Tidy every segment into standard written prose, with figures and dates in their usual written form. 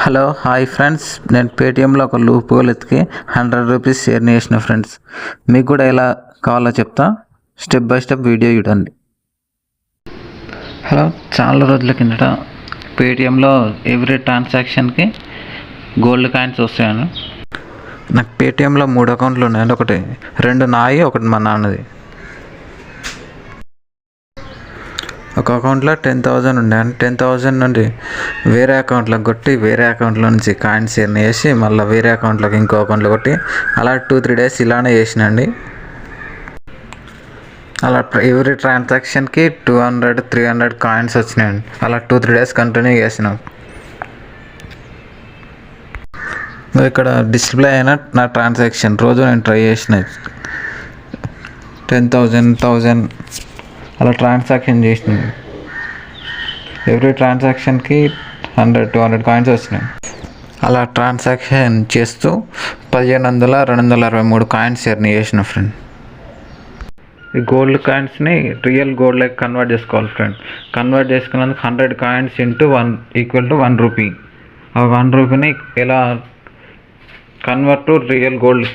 Hello hi friends, నేను పేటిఎంలో ఒక loop whole ఎత్తికి 100 rupees share చేసిన ఫ్రెండ్స్. మీకు కూడా ఎలా కావాలో చెప్తా, స్టెప్ బై స్టెప్ వీడియో చూడండి. హలో, చాలా రోజుల కిందట పేటిఎంలో ఎవ్రీ ట్రాన్సాక్షన్కి గోల్డ్ కాయిన్స్ వస్తాయని. నాకు పేటిఎంలో 3 అకౌంట్లు ఉన్నాయండి. ఒకటి 2 నాయి, ఒకటి మా నాన్నది. ఒక అకౌంట్లో 10,000 ఉండే, 10,000 నుండి వేరే అకౌంట్లోకి కొట్టి వేరే అకౌంట్లో నుంచి కాయిన్స్ ఎర్న్ చేసి మళ్ళీ వేరే అకౌంట్లోకి ఇంకో అకౌంట్లో కొట్టి అలా 2-3 డేస్ ఇలానే చేసినండి. అలా ఎవ్రీ ట్రాన్సాక్షన్కి 200-300 కాయిన్స్ వచ్చినాయండి. అలా 2-3 డేస్ కంటిన్యూ చేసినాం. ఇక్కడ డిస్ప్లే అయిన నా ట్రాన్సాక్షన్ రోజు నేను ట్రై చేసిన 10,000 అలా ట్రాన్సాక్షన్ చేసినాను. ఎవ్రీ ట్రాన్సాక్షన్కి 100-200 కాయిన్స్ వచ్చినాయి. అలా ట్రాన్సాక్షన్ చేస్తూ 1,500-263 కాయిన్స్ ఎర్న్ చేసిన ఫ్రెండ్. ఈ గోల్డ్ కాయిన్స్ని రియల్ గోల్డ్ లైక్ కన్వర్ట్ చేసుకోవాలి ఫ్రెండ్. కన్వర్ట్ చేసుకున్నందుకు 100 coins into 1 equal to 1 rupee. ఆ 1 రూపీని ఎలా కన్వర్ట్ టు రియల్ గోల్డ్.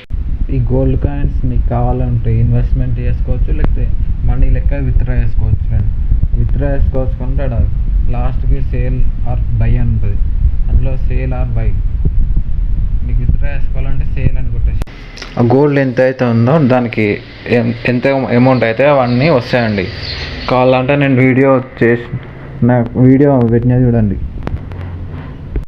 ఈ గోల్డ్ కాయిన్స్ మీకు కావాలంటే ఇన్వెస్ట్మెంట్ చేసుకోవచ్చు, లేకపోతే మనీ లెక్క విత్డ్రా చేసుకోవచ్చు ఫ్రెండ్. విత్డ్రా చేసుకోవచ్చు అంటే అక్కడ లాస్ట్కి సేల్ ఆర్ బై అని ఉంటుంది. అందులో సేల్ ఆర్ బై. మీకు విత్డ్రా చేసుకోవాలంటే సేల్ అని కొట్టేసి ఆ గోల్డ్ ఎంత అయితే ఉందో దానికి ఎంత అమౌంట్ అయితే అవన్నీ వస్తాయండి. కావాలంటే నేను వీడియో పెట్టినా చూడండి.